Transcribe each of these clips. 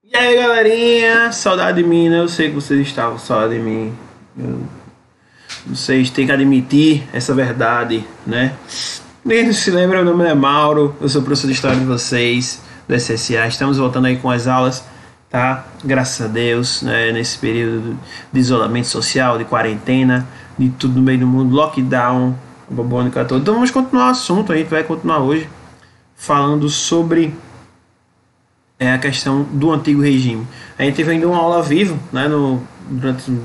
E aí, galerinha, saudade de mim, né? Eu sei que vocês estavam com saudade de mim. Vocês têm que admitir essa verdade, né? Quem não se lembra, meu nome é Mauro, eu sou professor de história de vocês, do SSA. Estamos voltando aí com as aulas, tá? Graças a Deus, né? Nesse período de isolamento social, de quarentena, de tudo no meio do mundo, lockdown, bobônica toda. Então vamos continuar o assunto, a gente vai continuar hoje falando sobre a questão do antigo regime. A gente teve ainda uma aula vivo, né, durante um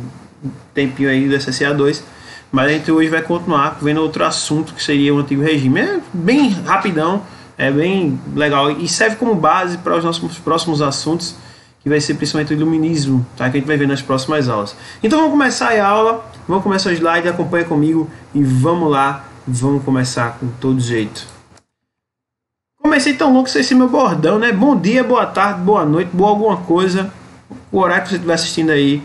tempinho aí do SSA 2, mas a gente hoje vai continuar vendo outro assunto que seria o antigo regime. É bem rapidão, é bem legal e serve como base para os nossos próximos assuntos, que vai ser principalmente o iluminismo, tá, que a gente vai ver nas próximas aulas. Então vamos começar a aula, vamos começar o slide, acompanha comigo e vamos lá, vamos começar com todo jeito. Comecei tão louco que esse meu bordão, né? Bom dia, boa tarde, boa noite, boa alguma coisa. O horário que você estiver assistindo aí,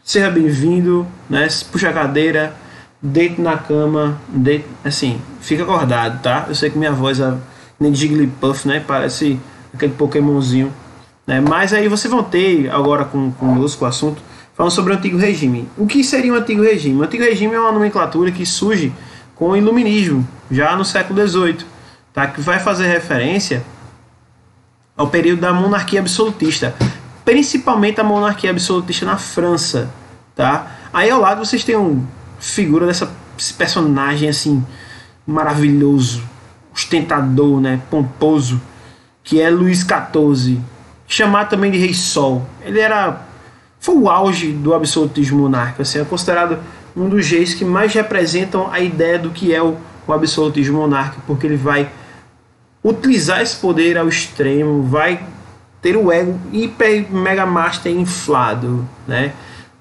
seja bem-vindo, né? Puxa a cadeira, deite na cama, deite, assim, fica acordado, tá? Eu sei que minha voz é nem Jigglypuff, né? Parece aquele Pokémonzinho, né? Mas aí vocês vão ter agora conosco o assunto falando sobre o antigo regime. O que seria o antigo regime? O antigo regime é uma nomenclatura que surge com o iluminismo, já no século XVIII. Tá, que vai fazer referência ao período da monarquia absolutista, principalmente a monarquia absolutista na França, tá? Aí ao lado vocês têm uma figura desse personagem assim maravilhoso, ostentador, né, pomposo, que é Luís XIV, chamado também de Rei Sol. Foi o auge do absolutismo monárquico, assim, é considerado um dos reis que mais representam a ideia do que é o absolutismo monárquico, porque ele vai utilizar esse poder ao extremo, vai ter o ego hiper mega master inflado, né?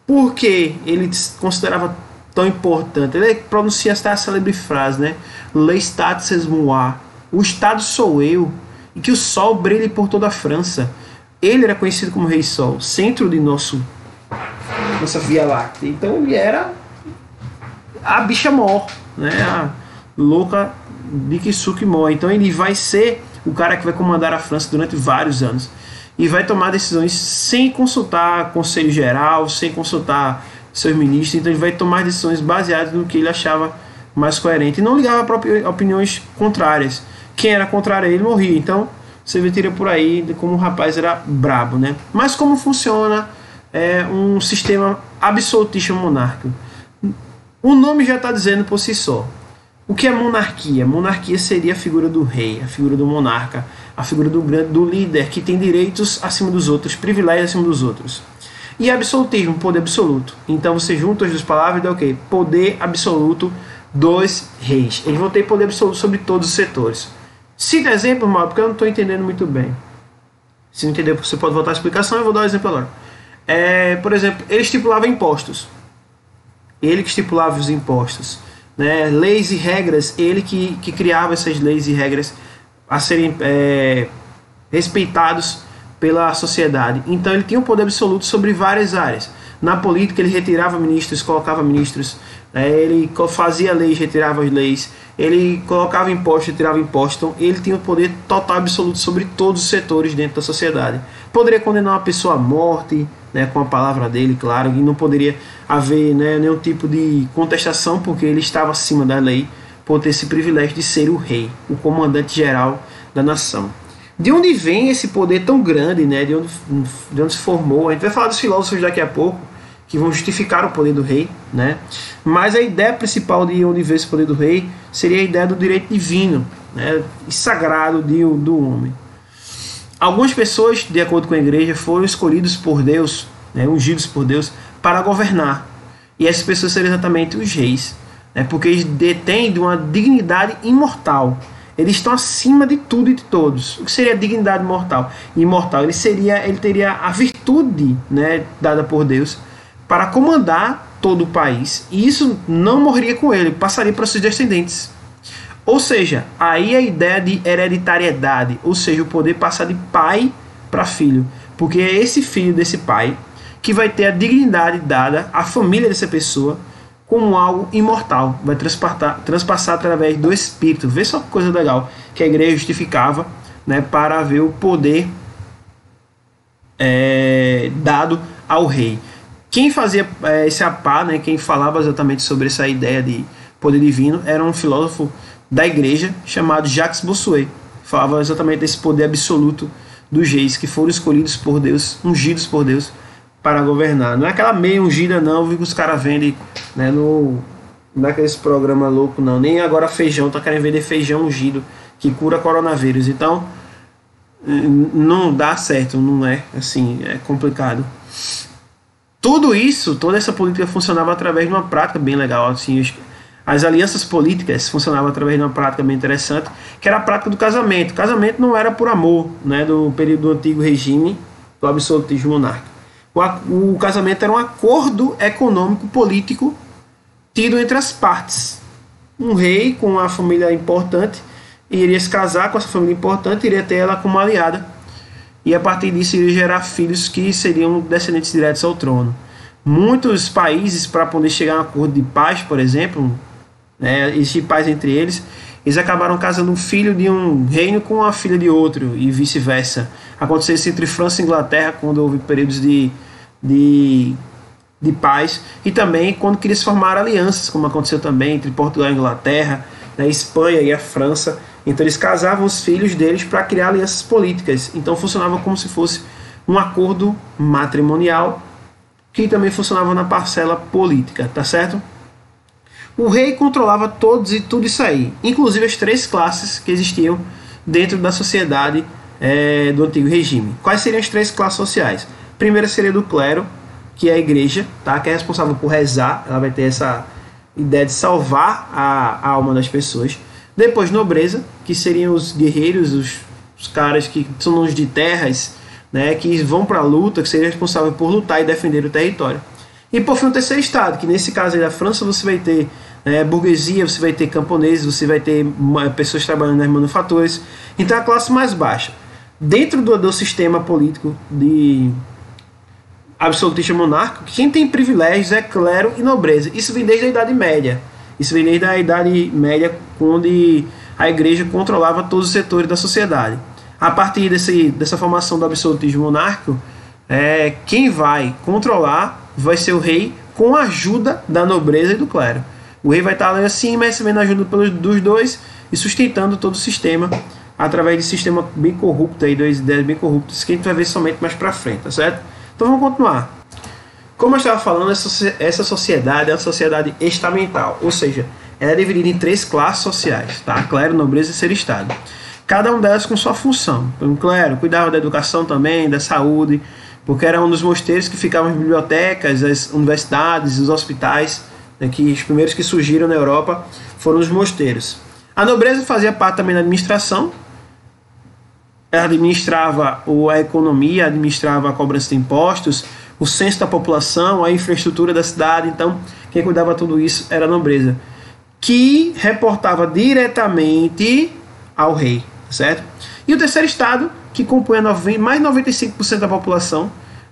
Porque ele considerava tão importante. Ele pronuncia essa célebre frase, né? L'estat c'est moi, o Estado sou eu, e que o sol brilhe por toda a França. Ele era conhecido como Rei Sol, centro de nossa Via Láctea. Então ele era a bicha mor, né? A louca de Kisuke morre. Então ele vai ser o cara que vai comandar a França durante vários anos e vai tomar decisões sem consultar conselho geral, sem consultar seus ministros. Então ele vai tomar decisões baseadas no que ele achava mais coerente e não ligava para opiniões contrárias. Quem era contrário a ele morria. Então você tira por aí de como o rapaz era brabo, né? Mas como funciona um sistema absolutista monárquico? O nome já está dizendo por si só. O que é monarquia? Monarquia seria a figura do rei, a figura do monarca, a figura do líder que tem direitos acima dos outros, privilégios acima dos outros. E absolutismo, poder absoluto. Então você junta as duas palavras e dá o quê? Poder absoluto dos reis. Eles vão ter poder absoluto sobre todos os setores. Cita exemplo, mal, porque eu não estou entendendo muito bem. Se não entender, você pode voltar à explicação, eu vou dar um exemplo agora. Por exemplo, ele estipulava impostos. Ele que estipulava os impostos. Né, leis e regras, ele que criava essas leis e regras a serem respeitados pela sociedade. Então ele tinha um poder absoluto sobre várias áreas. Na política ele retirava ministros, colocava ministros, ele fazia leis, retirava as leis, ele colocava impostos, retirava impostos. Então ele tinha um poder total absoluto sobre todos os setores dentro da sociedade. Poderia condenar uma pessoa à morte, né, com a palavra dele, claro, e não poderia haver, né, nenhum tipo de contestação, porque ele estava acima da lei por ter esse privilégio de ser o rei, o comandante geral da nação. De onde vem esse poder tão grande, né, de onde se formou? A gente vai falar dos filósofos daqui a pouco, que vão justificar o poder do rei, né? Mas a ideia principal de onde vem esse poder do rei seria a ideia do direito divino, né, e sagrado do homem. Algumas pessoas, de acordo com a igreja, foram escolhidos por Deus, né, ungidos por Deus, para governar. E essas pessoas seriam exatamente os reis, né, porque eles detêm uma dignidade imortal. Eles estão acima de tudo e de todos. O que seria a dignidade imortal? Ele teria a virtude, né, dada por Deus para comandar todo o país. E isso não morreria com ele, passaria para seus descendentes. Ou seja, aí a ideia de hereditariedade, ou seja, o poder passar de pai para filho, porque é esse filho desse pai que vai ter a dignidade dada à família dessa pessoa como algo imortal, vai transpassar através do Espírito. Vê só que coisa legal que a igreja justificava, né, para ver o poder dado ao rei. Quem fazia esse apá, né, quem falava exatamente sobre essa ideia de poder divino, era um filósofo da igreja chamado Jacques Bossuet. Falava exatamente desse poder absoluto dos reis que foram escolhidos por Deus, ungidos por Deus para governar. Não é aquela meia ungida não, que os caras vendem, né, naqueles programas loucos não. Nem agora feijão, tá querendo vender feijão ungido que cura coronavírus. Então não dá certo, não é assim, é complicado. Tudo isso, toda essa política funcionava através de uma prática bem legal, assim, as alianças políticas funcionavam através de uma prática bem interessante, que era a prática do casamento. O casamento não era por amor, né, do período do antigo regime do absolutismo monárquico. O casamento era um acordo econômico político tido entre as partes. Um rei com uma família importante iria se casar com essa família importante, iria ter ela como aliada, e a partir disso iria gerar filhos que seriam descendentes diretos ao trono. Muitos países, para poder chegar a um acordo de paz, por exemplo, né, existe paz entre eles, eles acabaram casando um filho de um reino com a filha de outro, e vice-versa. Aconteceu isso entre França e Inglaterra, quando houve períodos de paz, e também quando queria se formar alianças, como aconteceu também entre Portugal e Inglaterra, né, Espanha e a França. Então eles casavam os filhos deles para criar alianças políticas. Então funcionava como se fosse um acordo matrimonial, que também funcionava na parcela política, tá certo? O rei controlava todos e tudo isso aí, inclusive as três classes que existiam dentro da sociedade do antigo regime. Quais seriam as três classes sociais? A primeira seria do clero, que é a igreja, tá? Que é responsável por rezar, ela vai ter essa ideia de salvar a alma das pessoas. Depois nobreza, que seriam os guerreiros, os caras que são donos de terras, né, que vão para a luta, que seriam responsáveis por lutar e defender o território. E por fim o terceiro estado, que nesse caso aí da França você vai ter burguesia, você vai ter camponeses, você vai ter pessoas trabalhando nas manufaturas. Então a classe mais baixa. Dentro do sistema político de absolutista monárquico, quem tem privilégios é clero e nobreza. Isso vem desde a Idade Média. Isso vem desde a Idade Média, onde a igreja controlava todos os setores da sociedade. A partir dessa formação do absolutismo monárquico, quem vai controlar vai ser o rei, com a ajuda da nobreza e do clero. O rei vai estar lá acima, recebendo a ajuda dos dois e sustentando todo o sistema através de sistema bem corrupto, aí, duas ideias bem corruptas, que a gente vai ver somente mais pra frente, tá certo? Então vamos continuar. Como eu estava falando, essa sociedade é uma sociedade estamental, ou seja, ela é dividida em três classes sociais, tá? Clero, nobreza e terceiro estado. Cada uma delas com sua função. O clero cuidava da educação também, da saúde, porque era um dos mosteiros que ficavam nas bibliotecas, as universidades, os hospitais, né, que os primeiros que surgiram na Europa foram os mosteiros. A nobreza fazia parte também da administração. Ela administrava a economia, administrava a cobrança de impostos, o censo da população, a infraestrutura da cidade. Então, quem cuidava de tudo isso era a nobreza, que reportava diretamente ao rei, certo? E o terceiro estado, que compunha mais de 95% da população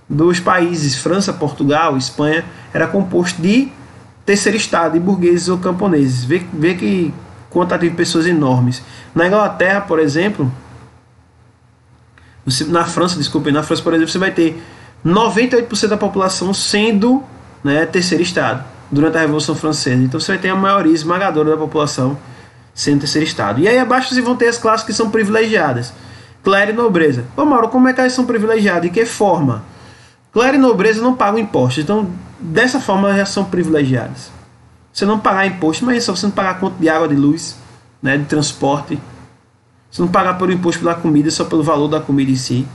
dos países França, Portugal, Espanha, era composto de terceiro estado, de burgueses ou camponeses. Vê que quantidade de pessoas enormes. Na Inglaterra, por exemplo, na França, por exemplo, você vai ter 98% da população sendo, né, terceiro estado durante a Revolução Francesa. Então você vai ter a maioria esmagadora da população sendo terceiro estado. E aí abaixo vocês vão ter as classes que são privilegiadas. Clero e nobreza. Ô Mauro, como é que elas são privilegiadas? De que forma? Clero e nobreza não pagam impostos. Então, dessa forma, elas já são privilegiadas. Você não pagar imposto, mas é só você não pagar conta de água, de luz, né, de transporte. Você não pagar pelo imposto pela comida, só pelo valor da comida em si.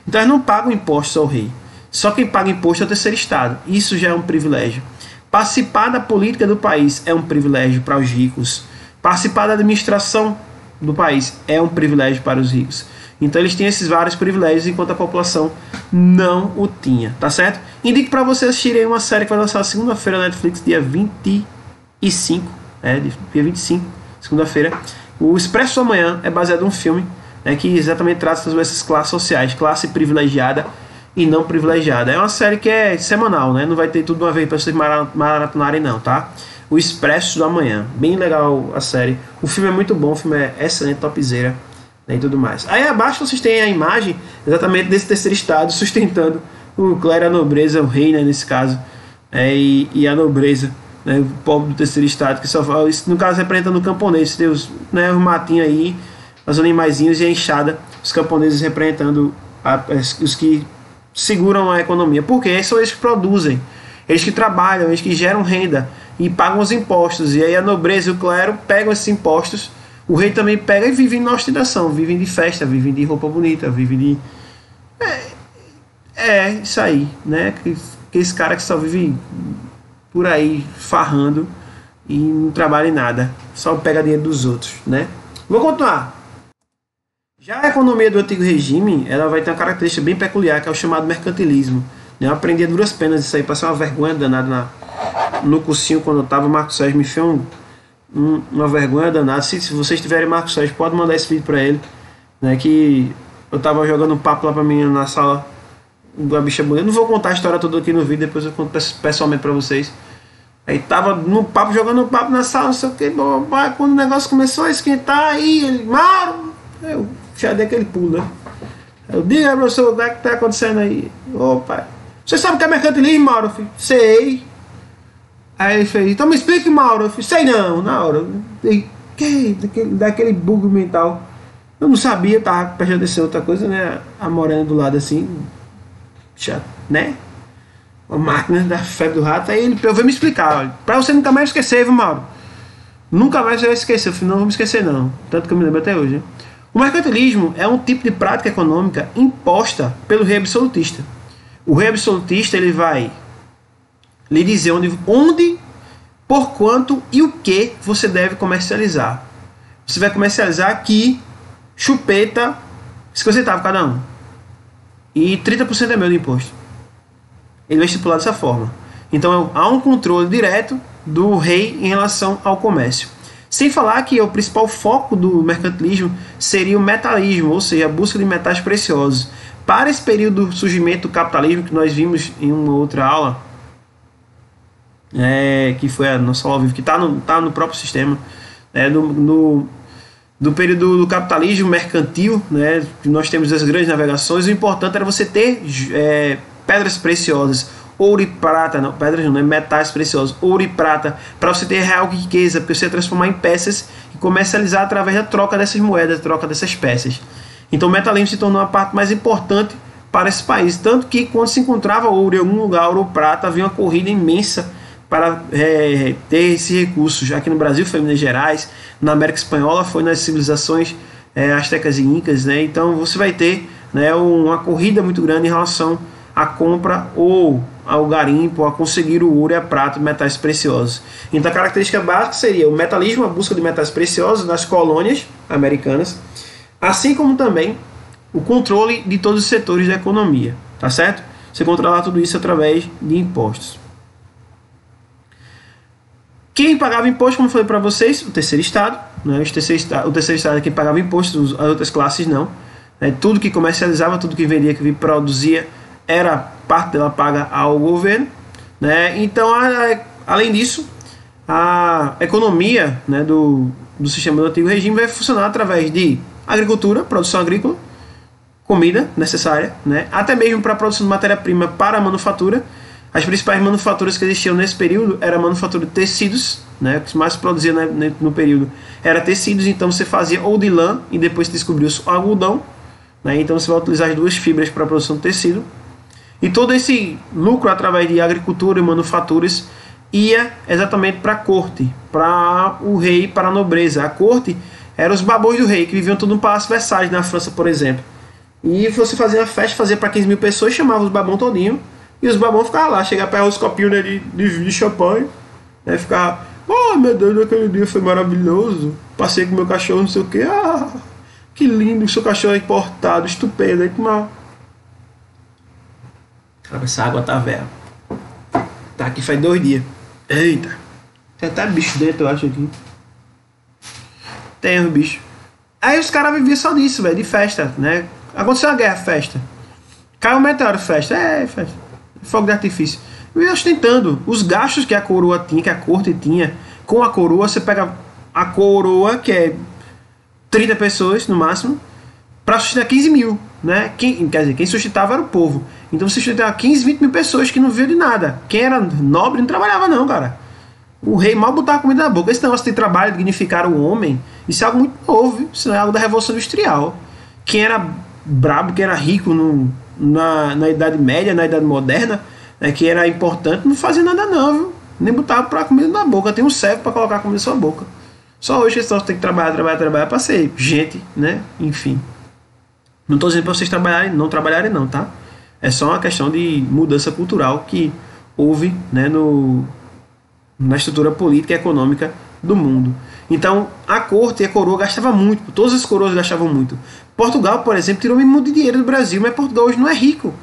Então, elas não pagam impostos ao rei. Só quem paga imposto é o terceiro estado. Isso já é um privilégio. Participar da política do país é um privilégio para os ricos. Participar da administração do país é um privilégio para os ricos. Então eles têm esses vários privilégios, enquanto a população não o tinha, tá certo? Indico para vocês assistirem uma série que vai lançar segunda-feira na Netflix, dia 25, dia 25, segunda-feira. O Expresso do Amanhã é baseado em um filme, né, que exatamente trata sobre essas classes sociais, classe privilegiada e não privilegiada. É uma série que é semanal, né? Não vai ter tudo de uma vez para vocês maratonarem não, tá? O Expresso do Amanhã, bem legal a série. O filme é muito bom, o filme é excelente, topzera. né, e tudo mais. Aí abaixo vocês têm a imagem exatamente desse terceiro estado sustentando o clero, a nobreza, o rei, né, nesse caso, e a nobreza, né, o povo do terceiro estado, que só fala isso, no caso representando o camponês, tem os, né, os matinhos aí, os animaizinhos e a enxada, os camponeses representando os que seguram a economia, porque são eles que produzem, eles que trabalham, eles que geram renda e pagam os impostos, e aí a nobreza e o clero pegam esses impostos, o rei também pega e vive na ostentação, vivem de festa, vivem de roupa bonita, vivem de... isso aí, né? Que esse cara que só vive por aí farrando e não trabalha em nada, só pega dinheiro dos outros, né? Vou continuar. Já a economia do antigo regime, ela vai ter uma característica bem peculiar, que é o chamado mercantilismo. Eu aprendi a duras penas isso aí, passei uma vergonha danada no cursinho quando eu estava. Marcos Sérgio me fez uma vergonha danada. Se vocês tiverem Marcos Sérgio, pode mandar esse vídeo para ele, né? Que eu estava jogando um papo lá para mim na sala, a bicha bonita. Eu não vou contar a história toda aqui no vídeo, depois eu conto pessoalmente para vocês. Aí tava no papo, jogando um papo na sala, não sei o que, quando o negócio começou a esquentar, aí ele, Mauro, eu já dei aquele pulo, né? Eu digo, professor, o que está acontecendo aí? Opa, você sabe o que é mercantilismo, Mauro? Eu falei, sei. Aí ele fez, então me explique, Mauro. Eu falei, sei não, na hora. Daquele bug mental. Eu não sabia, tava prestando atenção outra coisa, né? A morena do lado assim, chato, né? A máquina da febre do rato. Aí ele veio me explicar, olha, pra você nunca mais esquecer, viu, Mauro? Nunca mais você vai esquecer. Eu falei, não vou me esquecer não. Tanto que eu me lembro até hoje, né? O mercantilismo é um tipo de prática econômica imposta pelo rei absolutista. O rei absolutista ele vai lhe dizer onde, por quanto e o que você deve comercializar. Você vai comercializar aqui chupeta 50 centavos cada um. E 30% é meu de imposto. Ele vai estipular dessa forma. Então há um controle direto do rei em relação ao comércio. Sem falar que o principal foco do mercantilismo seria o metalismo, ou seja, a busca de metais preciosos. Para esse período do surgimento do capitalismo, que nós vimos em uma outra aula, que foi a nossa aula ao vivo, que está no próprio sistema, do período do capitalismo mercantil, né, que nós temos as grandes navegações, o importante era você ter pedras preciosas, ouro e prata, não, pedras não, metais preciosos, ouro e prata, para você ter real riqueza, para você transformar em peças e comercializar através da troca dessas moedas, troca dessas peças. Então o metalismo se tornou a parte mais importante para esse país, tanto que quando se encontrava ouro em algum lugar, ouro ou prata, havia uma corrida imensa para ter esses recursos. Aqui no Brasil foi em Minas Gerais, na América Espanhola foi nas civilizações astecas e incas, né? Então você vai ter, né, uma corrida muito grande em relação à compra ou ao garimpo, a conseguir o ouro e a prata, metais preciosos. Então a característica básica seria o metalismo, a busca de metais preciosos nas colônias americanas, assim como também o controle de todos os setores da economia, tá certo? Você controlar tudo isso através de impostos. Quem pagava imposto, como eu falei para vocês, o terceiro estado, né? O terceiro estado é quem pagava impostos, as outras classes não, né? Tudo que comercializava, tudo que vendia, que produzia, era parte dela paga ao governo, né? Então, além disso, a economia, né, do sistema do antigo regime vai funcionar através de agricultura, produção agrícola, comida necessária, né? Até mesmo para a produção de matéria-prima para a manufatura. As principais manufaturas que existiam nesse período era a manufatura de tecidos, né? O que mais se produzia no período era tecidos, então você fazia ou de lã e depois descobriu-se o algodão, né? Então você vai utilizar as duas fibras para a produção de tecido. E todo esse lucro através de agricultura e manufaturas ia exatamente para a corte, para o rei, para a nobreza. A corte eram os babões do rei, que viviam todo no Palácio Versalhes, na França, por exemplo. E você fazia uma festa, fazia para 15 mil pessoas, chamava os babões todinho, e os babões ficavam lá, chegava para os copinhos, né, de champanhe, né, ficava, oh meu Deus, aquele dia foi maravilhoso, passei com meu cachorro, não sei o que, que lindo, seu cachorro é importado, estupendo, aí tomar. Cara, essa água tá velha. Tá aqui faz 2 dias. Eita. Tem até bicho dentro, eu acho aqui. Tem os bichos. Aí os caras viviam só disso, velho, de festa, né? Aconteceu uma guerra, festa. Caiu um meteoro, festa. Festa. Fogo de artifício. E ostentando os gastos que a coroa tinha, que a corte tinha. Com a coroa, você pega a coroa, que é 30 pessoas no máximo, para sustentar 15 mil, né? Quem sustentava era o povo. Então você sustentava 15, 20 mil pessoas que não viviam de nada. Quem era nobre não trabalhava não, cara. O rei mal botava comida na boca. Esse negócio de trabalho, dignificar o homem, isso é algo muito novo, viu? Isso não é algo da Revolução Industrial. Quem era brabo, quem era rico na Idade Média, na Idade Moderna, né, que era importante, não fazia nada não, viu? Nem botava pra comida na boca. Tem um servo para colocar a comida na sua boca. Só hoje que você tem que trabalhar para ser gente, né? Enfim. Não estou dizendo para vocês não trabalharem não, tá? É só uma questão de mudança cultural que houve, né, na estrutura política e econômica do mundo. Então, a corte e a coroa gastavam muito. Todas as coroas gastavam muito. Portugal, por exemplo, tirou muito dinheiro do Brasil, mas Portugal hoje não é rico.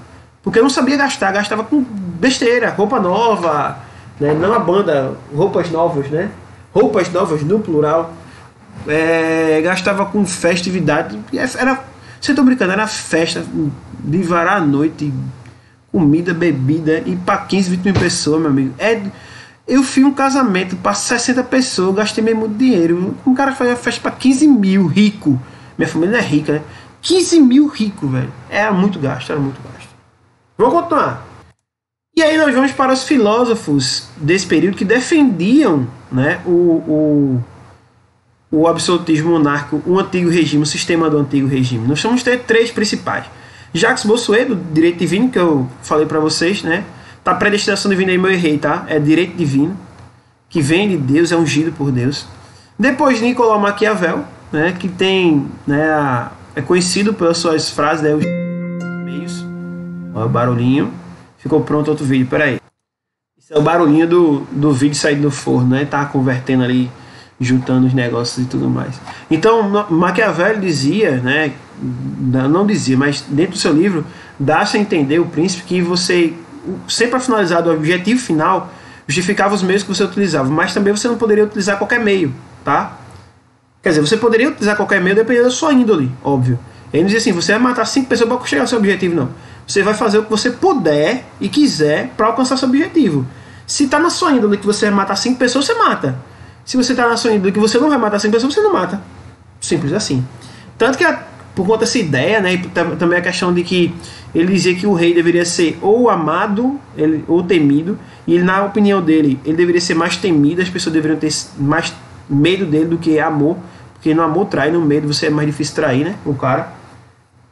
Porque não sabia gastar, gastava com besteira, roupa nova, né? Não a banda, roupas novas, né? Roupas novas no plural. Gastava com festividade. Você está brincando, era festa de varar a noite, comida, bebida, e para 15, 20 mil pessoas, meu amigo. Eu fiz um casamento para 60 pessoas, gastei meio muito dinheiro. Um cara fazia festa para 15 mil, rico. Minha família não é rica, né? 15 mil rico, velho. Era muito gasto. Vamos continuar. E aí nós vamos para os filósofos desse período que defendiam, né, o absolutismo monárquico, o antigo regime, o sistema do antigo regime. Nós vamos ter três principais. Jacques Bossuet, do direito divino, que eu falei para vocês, né? Tá, predestinação divina aí, eu errei, tá? É direito divino, que vem de Deus, é ungido por Deus. Depois, Nicolau Maquiavel, né? Que tem, né, é conhecido pelas suas frases, né? Os meios. Olha o barulhinho. Ficou pronto outro vídeo, peraí. Isso é o barulhinho do vídeo saindo do forno, né? Tá convertendo ali, juntando os negócios e tudo mais. Então, Maquiavel dizia, né? Não dizia, mas dentro do seu livro, dá-se a entender, o príncipe, que você, sempre a finalizar do objetivo final, justificava os meios que você utilizava, mas também você não poderia utilizar qualquer meio, tá? Quer dizer, você poderia utilizar qualquer meio dependendo da sua índole, óbvio. Ele não dizia assim, você vai matar 5 pessoas para chegar ao seu objetivo, não. Você vai fazer o que você puder e quiser para alcançar seu objetivo. Se está na sua índole que você vai matar 5 pessoas, você mata. Se você está na sua índole que você não vai matar 5 pessoas, você não mata. Simples assim. Tanto que, por conta dessa ideia, né, e também a questão de que ele dizia que o rei deveria ser ou amado ou temido, e ele, na opinião dele, ele deveria ser mais temido, as pessoas deveriam ter mais medo dele do que amor, porque no amor trai, no medo você é mais difícil trair, né, o cara.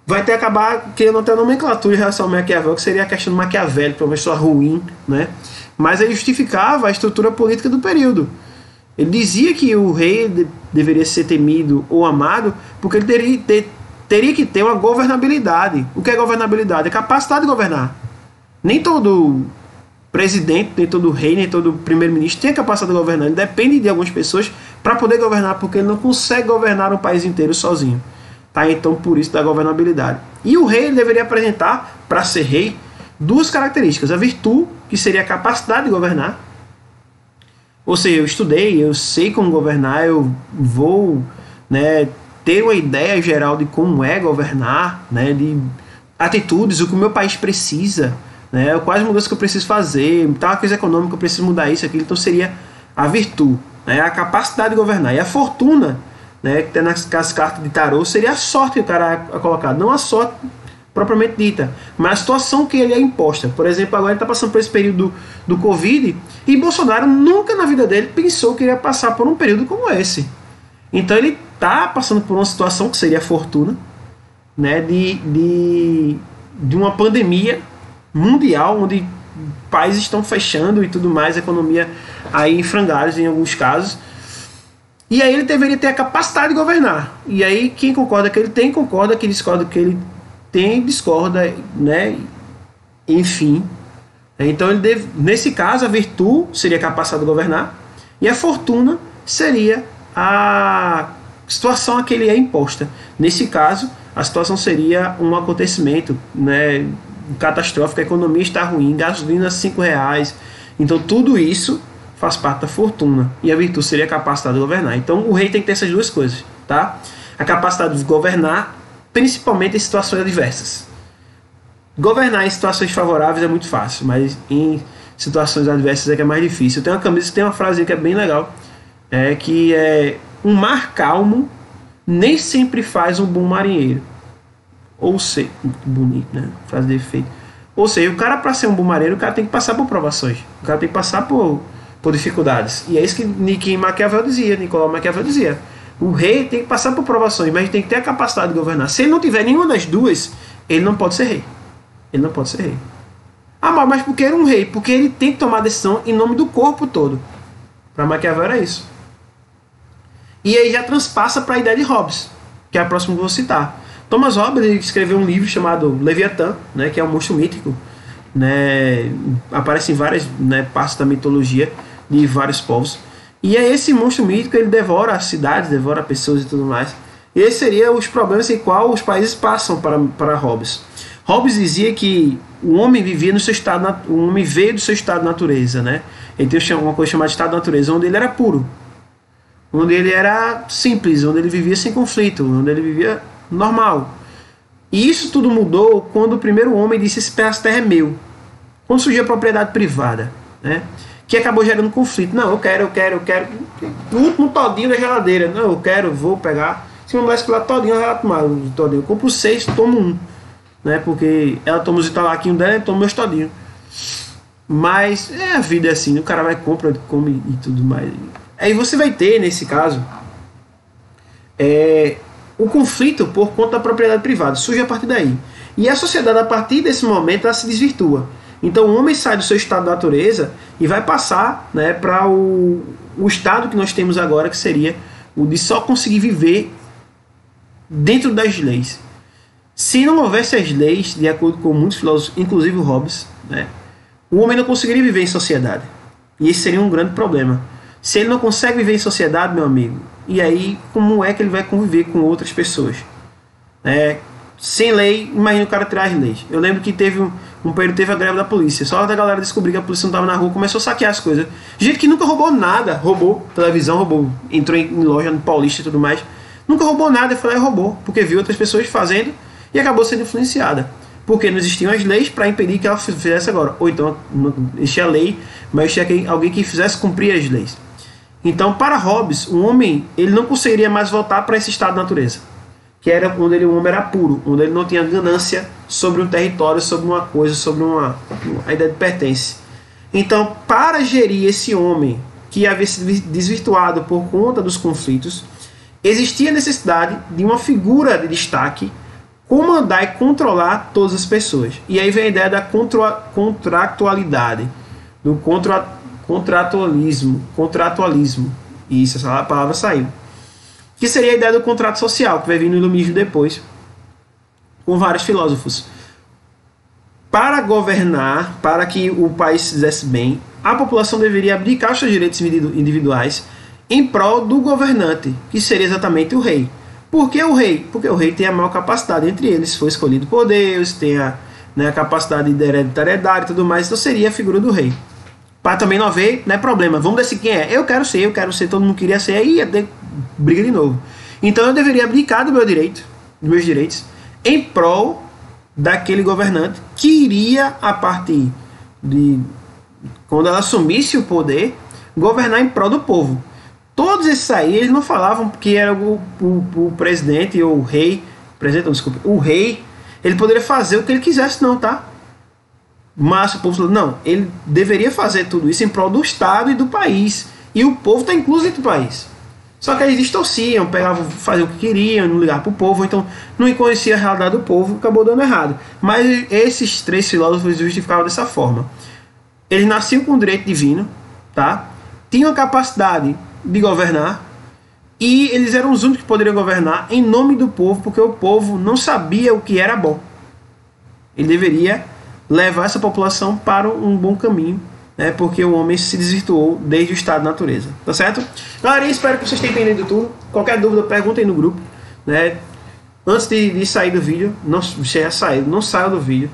Vai ter que acabar que eu não tenho nomenclatura em relação ao Maquiavel, que seria a questão do Maquiavel, que uma pessoa ruim, né? Mas ele justificava a estrutura política do período. Ele dizia que o rei deveria ser temido ou amado, porque ele teria que ter uma governabilidade. O que é governabilidade? É capacidade de governar. Nem todo presidente, nem todo rei, nem todo primeiro-ministro tem a capacidade de governar. Ele depende de algumas pessoas para poder governar, porque ele não consegue governar um país inteiro sozinho. Tá? Então, por isso da governabilidade. E o rei deveria apresentar, para ser rei, duas características. A virtude, que seria a capacidade de governar. Ou seja, eu estudei, eu sei como governar, eu vou, né, ter uma ideia geral de como é governar, né, de atitudes, o que o meu país precisa, né, quais mudanças que eu preciso fazer, tal coisa econômica, eu preciso mudar isso, aquilo. Então seria a virtude, né, a capacidade de governar. E a fortuna, né, que tem nas cartas de tarô, seria a sorte que o cara a colocar, não a sorte propriamente dita, mas a situação que ele é imposta. Por exemplo, agora ele está passando por esse período do Covid, e Bolsonaro nunca na vida dele pensou que iria passar por um período como esse. Então ele está passando por uma situação que seria a fortuna, né, de uma pandemia mundial, onde países estão fechando e tudo mais, a economia aí em frangalhos em alguns casos. E aí ele deveria ter a capacidade de governar. E aí quem concorda que ele tem, concorda, que discorda que ele tem, discorda, né? Enfim. Então ele deve, nesse caso, a virtude seria a capacidade de governar, e a fortuna seria a situação a que ele é imposta. Nesse caso, a situação seria um acontecimento, né, catastrófico, a economia está ruim, gasolina R$5. Então tudo isso faz parte da fortuna, e a virtude seria a capacidade de governar. Então o rei tem que ter essas duas coisas, tá? A capacidade de governar, principalmente em situações adversas. Governar em situações favoráveis é muito fácil, mas em situações adversas é que é mais difícil. Tem uma camisa que tem uma frase que é bem legal, que é: um mar calmo nem sempre faz um bom marinheiro. Ou seja, bonito, né? Frase de efeito. Ou seja, o cara, para ser um bom marinheiro, o cara tem que passar por provações. O cara tem que passar por dificuldades. E é isso que Maquiavel dizia, Nicolau Maquiavel dizia. O rei tem que passar por provações, mas tem que ter a capacidade de governar. Se ele não tiver nenhuma das duas, ele não pode ser rei. Ele não pode ser rei. Ah, mas por que era um rei? Porque ele tem que tomar decisão em nome do corpo todo. Para Maquiavel era isso. E aí já transpassa para a ideia de Hobbes, que é a próxima que eu vou citar. Thomas Hobbes ele escreveu um livro chamado Leviatã, né, que é um monstro mítico, né, aparece em várias, né, partes da mitologia de vários povos. E é esse monstro mítico, ele devora as cidades, devora pessoas e tudo mais. E esses seriam os problemas em qual os países passam para Hobbes. Hobbes dizia que o homem vivia no seu estado, o homem veio do seu estado de natureza, né? Ele tem uma coisa chamada de estado de natureza, onde ele era puro, onde ele era simples, onde ele vivia sem conflito, onde ele vivia normal. E isso tudo mudou quando o primeiro homem disse: esse pedaço de terra é meu. Quando surgiu a propriedade privada, né? Que acabou gerando conflito. Não, eu quero. O último todinho da geladeira. Não, eu quero, vou pegar. Se uma mulher escolar todinho, ela vai tomar o todinho. Eu compro 6, tomo 1. Né? Porque ela toma os italaquinhos dela e toma meus todinhos. Mas a vida é assim. O cara vai, compra, come e tudo mais. Aí você vai ter, nesse caso, o conflito por conta da propriedade privada. Surge a partir daí. E a sociedade, a partir desse momento, ela se desvirtua. Então o homem sai do seu estado de natureza e vai passar, né, para o estado que nós temos agora, que seria o de só conseguir viver dentro das leis. Se não houvesse as leis, de acordo com muitos filósofos, inclusive o Hobbes, né, o homem não conseguiria viver em sociedade. E esse seria um grande problema. Se ele não consegue viver em sociedade, meu amigo, e aí como é que ele vai conviver com outras pessoas? Sem lei, imagina o cara tirar as leis. Eu lembro que teve um período, teve a greve da polícia. Só da galera descobrir que a polícia não estava na rua, começou a saquear as coisas. Gente que nunca roubou nada, roubou televisão, roubou, entrou em loja no Paulista e tudo mais. Nunca roubou nada, foi lá e roubou, porque viu outras pessoas fazendo e acabou sendo influenciada. Porque não existiam as leis para impedir que ela fizesse agora. Ou então não existia a lei, mas existia alguém que fizesse cumprir as leis. Então, para Hobbes, o homem ele não conseguiria mais voltar para esse estado de natureza, que era onde o homem era puro, onde ele não tinha ganância sobre um território, sobre uma coisa, sobre a ideia de pertence. Então, para gerir esse homem que havia sido desvirtuado por conta dos conflitos, existia a necessidade de uma figura de destaque comandar e controlar todas as pessoas. E aí vem a ideia da contratualidade, do contratualismo. Isso, essa palavra saiu. Que seria a ideia do contrato social, que vai vir no iluminismo depois, com vários filósofos. Para governar, para que o país se fizesse bem, a população deveria abdicar seus direitos individuais em prol do governante, que seria exatamente o rei. Por que o rei? Porque o rei tem a maior capacidade entre eles, foi escolhido por Deus, tem a capacidade de hereditariedade e tudo mais, então seria a figura do rei. Para também não haver, não é problema, vamos decidir quem é. Eu quero ser, todo mundo queria ser, aí ia ter briga de novo. Então eu deveria abdicar dos meus direitos, em prol daquele governante que iria, a partir de quando ela assumisse o poder, governar em prol do povo. Todos esses aí, eles não falavam que era o presidente ou o rei, o rei, ele poderia fazer o que ele quisesse não, tá? Mas o povo falou, não, ele deveria fazer tudo isso em prol do Estado e do país. E o povo está incluso dentro do país. Só que eles distorciam, pegavam, faziam o que queriam, não ligavam para o povo, então não conhecia a realidade do povo, acabou dando errado. Mas esses 3 filósofos justificavam dessa forma. Eles nasciam com o direito divino, tá? Tinham a capacidade de governar, e eles eram os únicos que poderiam governar em nome do povo, porque o povo não sabia o que era bom. Ele deveria levar essa população para um bom caminho, né, porque o homem se desvirtuou desde o estado de natureza. Tá certo? Galera, espero que vocês tenham entendido tudo. Qualquer dúvida, perguntem no grupo. Né? Antes de sair do vídeo, não saia do vídeo.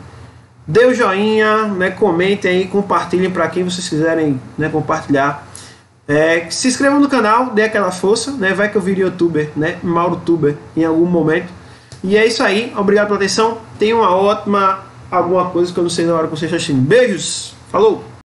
Dê o joinha, né, comentem aí, compartilhem para quem vocês quiserem, né, compartilhar. Se inscrevam no canal, dê aquela força, né? Vai que eu vire youtuber, né? MauroTuber em algum momento. E é isso aí, obrigado pela atenção. Tenha uma ótima alguma coisa que eu não sei na hora que vocês estão assistindo. Beijos, falou!